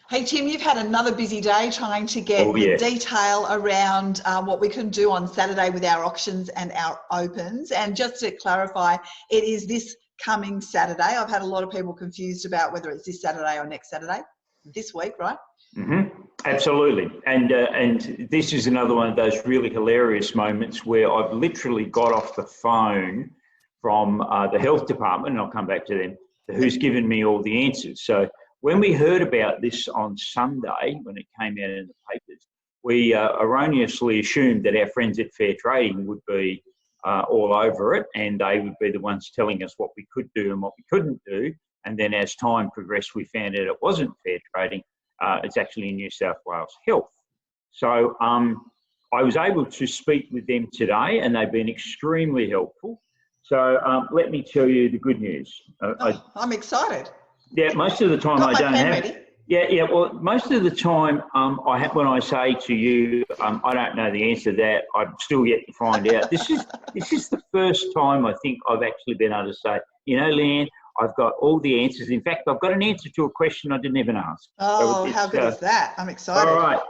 Hey, Tim, you've had another busy day trying to get the detail around what we can do on Saturday with our auctions and our opens. And just to clarify, it is this coming Saturday. I've had a lot of people confused about whether it's this Saturday or next Saturday. This week, right? Mm-hmm. Absolutely. And this is another one of those really hilarious moments where I've literally got off the phone from the health department, and I'll come back to them, who's given me all the answers. So when we heard about this on Sunday, when it came out in the papers, we erroneously assumed that our friends at Fair Trading would be all over it, and they would be the ones telling us what we could do and what we couldn't do. And then as time progressed, we found out it wasn't Fair Trading. It's actually New South Wales Health. So I was able to speak with them today, and they've been extremely helpful. So let me tell you the good news. I'm excited. Yeah, most of the time I don't have. Ready. Yeah. Well, most of the time when I say to you, I don't know the answer to that. I'm still yet to find out. This is the first time I think I've actually been able to say, you know, Leanne, I've got all the answers. In fact, I've got an answer to a question I didn't even ask. Oh, so how good is that? I'm excited. All right.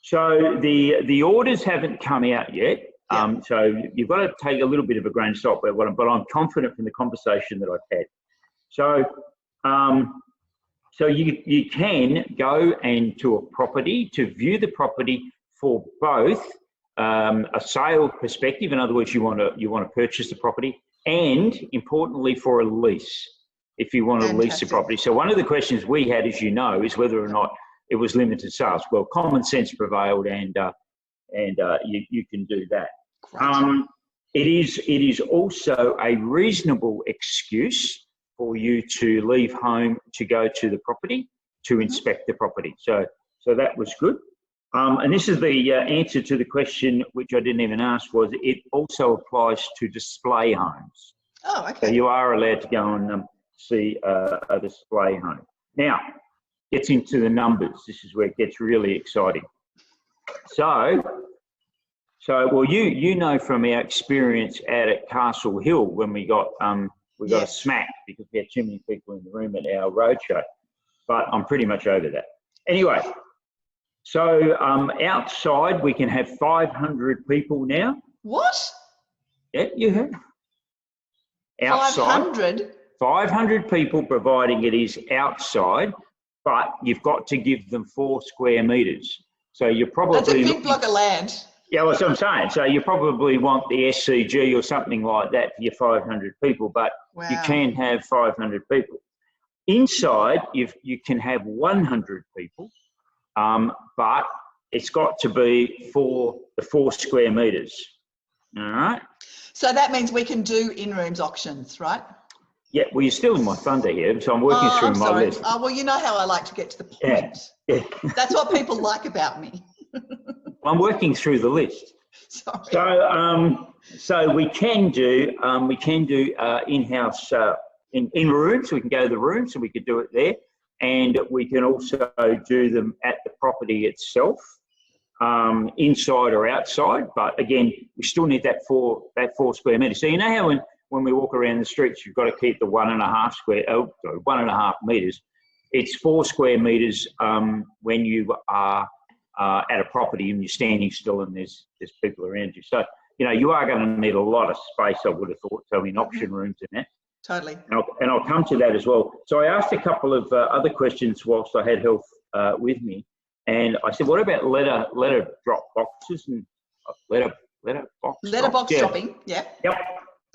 So the orders haven't come out yet. Yep. So you've got to take a little bit of a grain of salt, but I'm confident from the conversation that I've had. So you can go to a property to view the property for both a sale perspective. In other words, you want to purchase the property, and importantly for a lease, if you want to lease the property. So one of the questions we had, as you know, is whether or not it was limited sales. Well, common sense prevailed, and you can do that. It is also a reasonable excuse for you to leave home to go to the property to inspect the property. So that was good. And this is the answer to the question, which I didn't even ask, was it also applies to display homes. Oh, okay. So you are allowed to go and see a display home. Now, gets into the numbers. This is where it gets really exciting. So well, you know from our experience out at Castle Hill when we got a smack because we had too many people in the room at our roadshow. But I'm pretty much over that. Anyway, so outside we can have 500 people now. What? Yeah, you heard. Outside. 500 people, providing it is outside, but you've got to give them 4 square metres. So you're probably... That's a big block of land. Yeah, that's what I'm saying. So you probably want the SCG or something like that for your 500 people, but you can have 500 people. Inside, you can have 100 people, but it's got to be for the 4 square metres. All right? So that means we can do in-rooms auctions, right? Yeah, well, you're still in my thunder here, so I'm working through my list. Oh, well, you know how I like to get to the point. Yeah. That's what people like about me. I'm working through the list. Sorry. So we can do in-house in rooms. We can go to the room, so we could do it there, and we can also do them at the property itself, inside or outside. But again, we still need that 4 square metres. So you know how when we walk around the streets, you've got to keep the 1.5 metres. It's 4 square metres when you are at a property and you're standing still and there's people around you. So, you know, you are going to need a lot of space, I would have thought, so in auction rooms and that. Totally. And I'll come to that as well. So I asked a couple of other questions whilst I had health with me. And I said, what about letter drop boxes and letterbox shopping? Yeah. Yep.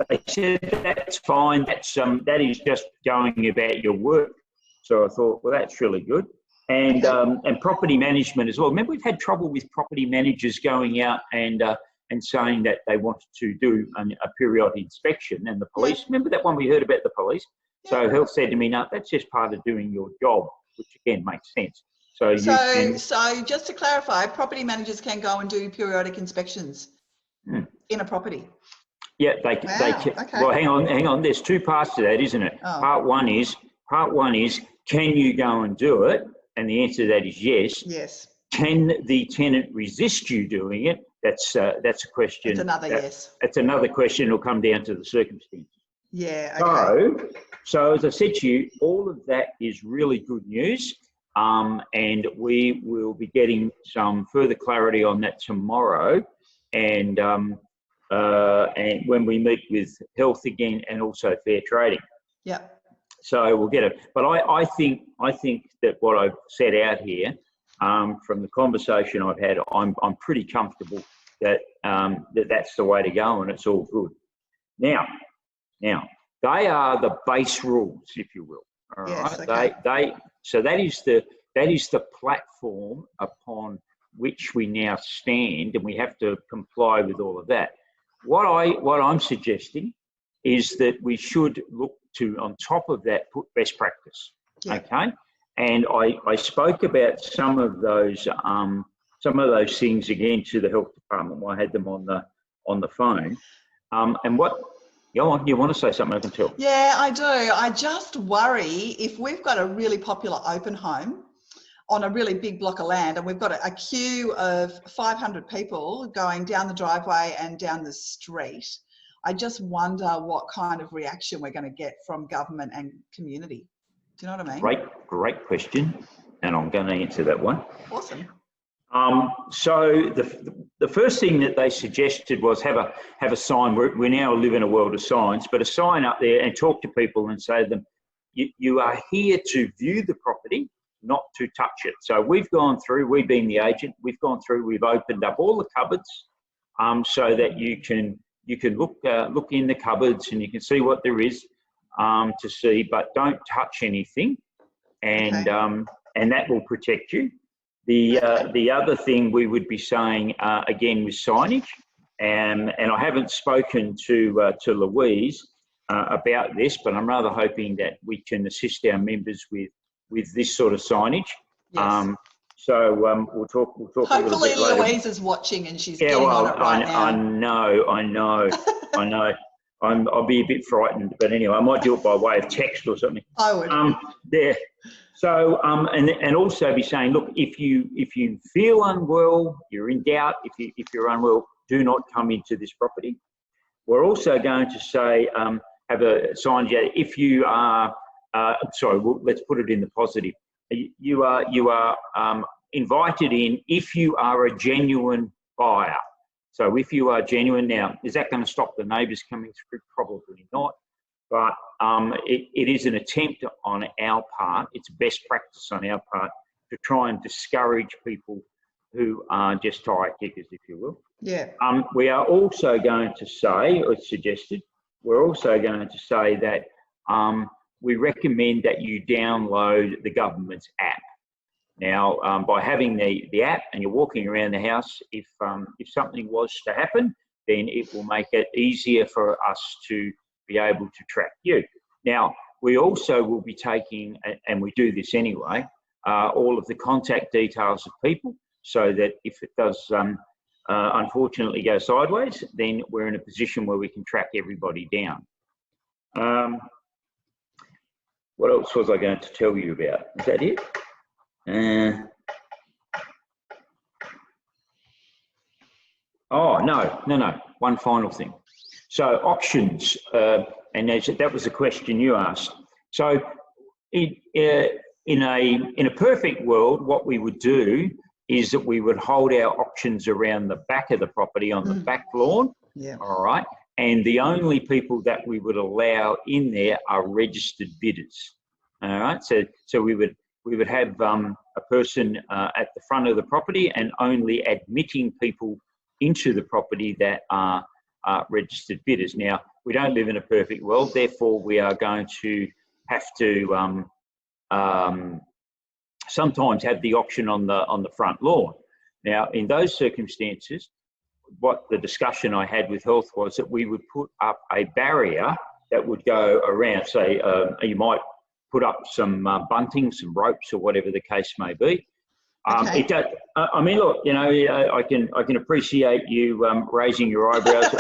They said that's fine. That is just going about your work. So I thought, well, that's really good. And property management as well. Remember, we've had trouble with property managers going out and saying that they wanted to do a periodic inspection, and the police. Yeah. Remember that one we heard about the police? Yeah. So health said to me, no, that's just part of doing your job, which again makes sense. So just to clarify, property managers can go and do periodic inspections in a property. Yeah, they can. Okay. Well, hang on. There's 2 parts to that, isn't it? Oh. Part one is, can you go and do it? And the answer to that is yes. Yes. Can the tenant resist you doing it? That's a question. That's another yes. That's another question. It'll come down to the circumstances. Yeah. Okay. So as I said to you, all of that is really good news. and we will be getting some further clarity on that tomorrow, and when we meet with health again, and also fair trading. Yeah. So we'll get it. But I think that what I've set out here, from the conversation I've had, I'm pretty comfortable that that's the way to go, and it's all good. Now, they are the base rules, if you will. All yes, right. Okay. So that is the platform upon which we now stand, and we have to comply with all of that. What I'm suggesting is that we should look to, on top of that, put best practice. Yeah. Okay. And I spoke about some of those things again to the health department. I had them on the phone. And what, go on, you want to say something? I can tell. Yeah, I do. I just worry if we've got a really popular open home on a really big block of land, and we've got a queue of 500 people going down the driveway and down the street. I just wonder what kind of reaction we're going to get from government and community. Do you know what I mean? Great question, and I'm going to answer that one. Awesome. So the first thing that they suggested was have a sign. We now live in a world of signs, but a sign up there and talk to people and say to them, you are here to view the property, not to touch it. So we've gone through, we've been the agent, we've gone through, we've opened up all the cupboards, so that you can look in the cupboards and you can see what there is to see, but don't touch anything, and that will protect you. The other thing we would be saying again with signage, and I haven't spoken to Louise about this, but I'm rather hoping that we can assist our members with this sort of signage. Yes. So we'll talk Hopefully a little bit later. Louise is watching and she's getting on it right now. I know. I'll be a bit frightened, but anyway, I might do it by way of text or something. I would. There. So and also be saying, look, if you feel unwell, you're in doubt. If you're unwell, do not come into this property. We're also going to say have a sign. If you are let's put it in the positive. You are invited in if you are a genuine buyer. So if you are genuine, now, is that going to stop the neighbours coming through? Probably not. But it is an attempt on our part, it's best practice on our part, to try and discourage people who are just tire kickers, if you will. Yeah. We are also going to say, or suggested, we're also going to say that we recommend that you download the government's app. Now, by having the app and you're walking around the house, if something was to happen, then it will make it easier for us to be able to track you. Now, we also will be taking, and we do this anyway, all of the contact details of people, so that if it does unfortunately go sideways, then we're in a position where we can track everybody down. What else was I going to tell you about? Is that it? Oh, no. One final thing. So auctions, and that was the question you asked. So in a perfect world, what we would do is that we would hold our auctions around the back of the property on the back lawn. Yeah. All right. And the only people that we would allow in there are registered bidders. All right. So we would have a person at the front of the property and only admitting people into the property that are registered bidders. Now, we don't live in a perfect world, therefore we are going to have to sometimes have the auction on the front lawn. Now, in those circumstances, what the discussion I had with health was that we would put up a barrier that would go around. Say, you might put up some bunting, some ropes, or whatever the case may be. Okay. I mean, look, you know, I can appreciate you raising your eyebrows,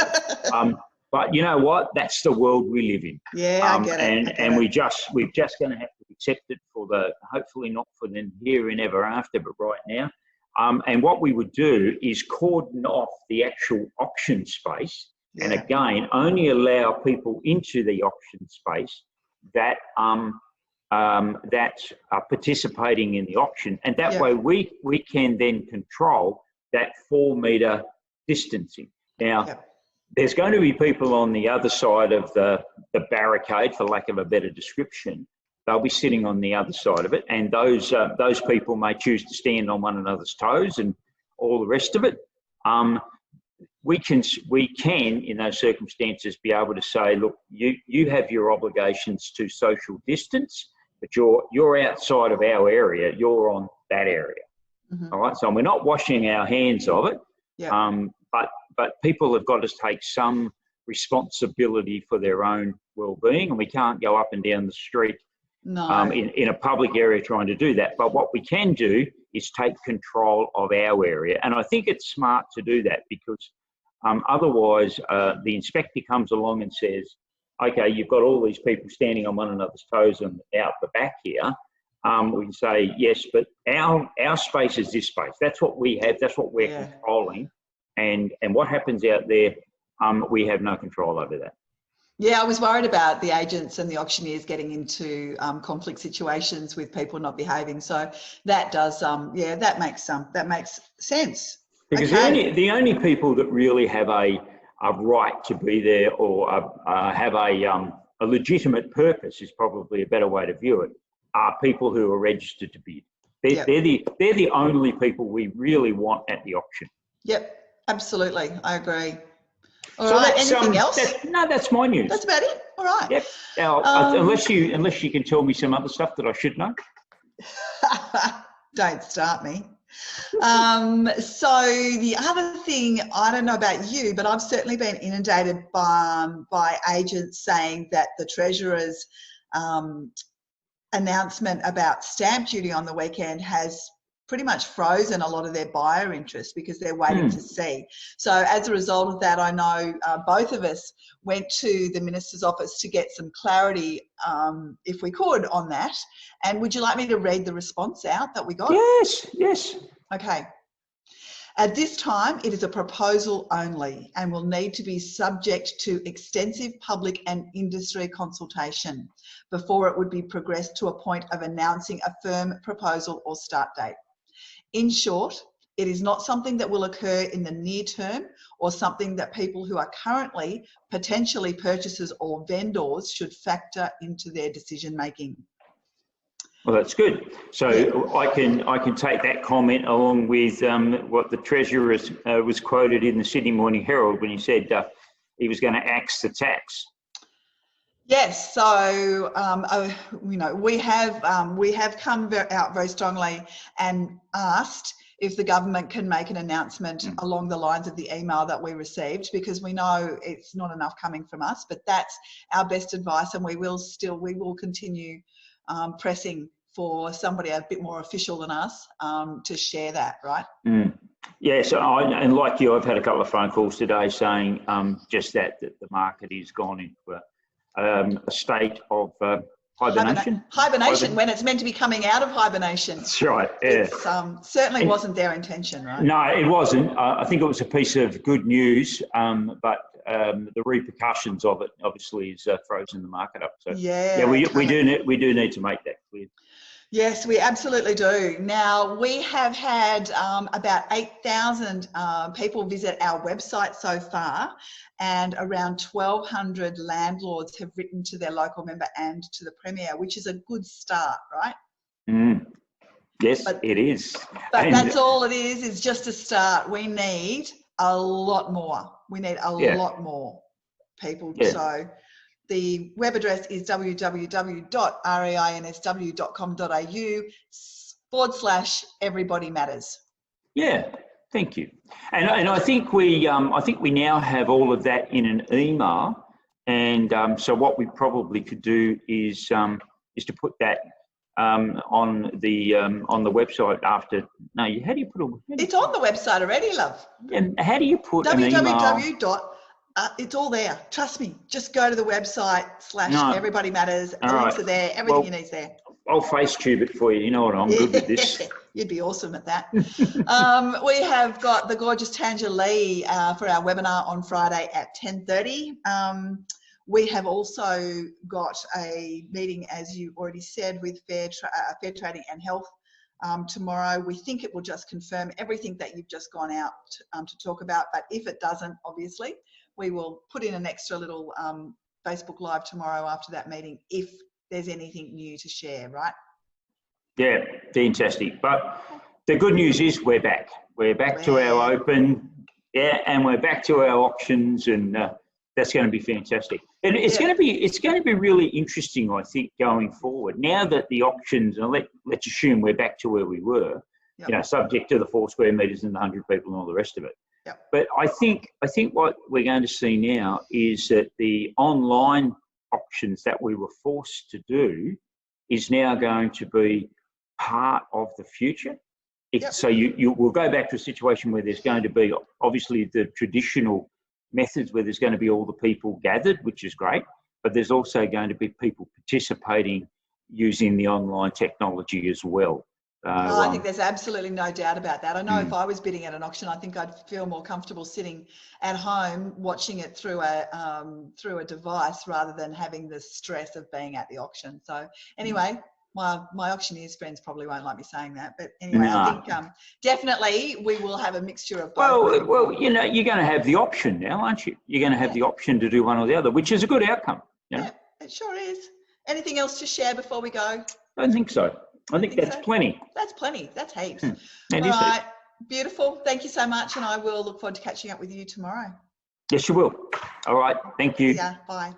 but you know what? That's the world we live in. Yeah, I get it. And we're just going to have to accept it hopefully not for the here and ever after, but right now. And what we would do is cordon off the actual auction space, and again, only allow people into the auction space that that are participating in the auction, and that way we can then control that 4 metre distancing. Now, there's going to be people on the other side of the barricade, for lack of a better description. They'll be sitting on the other side of it, and those people may choose to stand on one another's toes and all the rest of it. We can, in those circumstances, be able to say, look, you have your obligations to social distance, but you're outside of our area. You're on that area. All right. So we're not washing our hands of it. But people have got to take some responsibility for their own well-being, and we can't go up and down the street in a public area trying to do that. But what we can do is take control of our area, and I think it's smart to do that, because otherwise the inspector comes along and says, okay, you've got all these people standing on one another's toes and out the back here. We can say, yes, but our space is this space. That's what we have. That's what we're controlling. And what happens out there, we have no control over that. Yeah, I was worried about the agents and the auctioneers getting into conflict situations with people not behaving. So that does, that makes sense. Because the only people that really have a right to be there, or have a legitimate purpose, is probably a better way to view it, are people who are registered to bid. They're the only people we really want at the auction. Yep, absolutely, I agree. All right. Anything else? That's my news. That's about it. All right. Yep. Now, unless you can tell me some other stuff that I should know. Don't start me. So the other thing, I don't know about you, but I've certainly been inundated by agents saying that the Treasurer's announcement about stamp duty on the weekend has pretty much frozen a lot of their buyer interest, because they're waiting to see. So as a result of that, I know both of us went to the Minister's office to get some clarity, if we could, on that. And would you like me to read the response out that we got? Yes. Okay. At this time, it is a proposal only and will need to be subject to extensive public and industry consultation before it would be progressed to a point of announcing a firm proposal or start date. In short, it is not something that will occur in the near term, or something that people who are currently potentially purchasers or vendors should factor into their decision making. Well, that's good. So I can take that comment along with what the Treasurer was quoted in the Sydney Morning Herald when he said he was going to axe the tax. Yes, so we have come out very strongly and asked if the government can make an announcement along the lines of the email that we received, because we know it's not enough coming from us, but that's our best advice, and we will continue pressing for somebody a bit more official than us to share that, right? Yes, and like you, I've had a couple of phone calls today saying just that the market is gone into a state of hibernation when it's meant to be coming out of hibernation. That's right. Yeah. It certainly wasn't their intention, right? No, it wasn't. I think it was a piece of good news, but the repercussions of it obviously is frozen the market up. So we do need to make that clear. Yes, we absolutely do. Now, we have had about 8,000 people visit our website so far, and around 1,200 landlords have written to their local member and to the Premier, which is a good start, right? Yes, it is. But that's all it is just a start. We need a lot more. We need a lot more people. Yeah. So the web address is www.reinsw.com.au/everybody matters. Yeah, thank you. And I think we now have all of that in an email, and so what we probably could do is to put that on the website after. No, how do you put it? It's on the website already, love. And how do you put an email? It's all there. Trust me. Just go to the website /everybody matters. The links are there. Everything you need is there. I'll face tube it for you. You know what? I'm good with this. You'd be awesome at that. We have got the gorgeous Tanja Lee for our webinar on Friday at 10:30. We have also got a meeting, as you already said, with Fair Trading and Health tomorrow. We think it will just confirm everything that you've just gone out to talk about, but if it doesn't, obviously, we will put in an extra little Facebook Live tomorrow after that meeting if there's anything new to share, right? Yeah, fantastic. But the good news is we're back. We're back to our open, and we're back to our auctions, and that's going to be fantastic. And it's going to be really interesting, I think, going forward. Now that the auctions, and let's assume we're back to where we were, you know, subject to the 4 square metres and the 100 people and all the rest of it. Yep. But I think what we're going to see now is that the online auctions that we were forced to do is now going to be part of the future. So you will go back to a situation where there's going to be obviously the traditional methods where there's going to be all the people gathered, which is great, but there's also going to be people participating using the online technology as well. I think there's absolutely no doubt about that. I know if I was bidding at an auction, I think I'd feel more comfortable sitting at home watching it through a device rather than having the stress of being at the auction. So anyway, my auctioneers friends probably won't like me saying that, but anyway, I think definitely we will have a mixture of both. Well, you know, you're going to have the option now, aren't you? You're going to have the option to do one or the other, which is a good outcome. You know? Yeah, it sure is. Anything else to share before we go? I don't think so. I think that's plenty. That's plenty. That's heaps. All right. Beautiful. Thank you so much. And I will look forward to catching up with you tomorrow. Yes, you will. All right. Thank you. Yeah. Bye.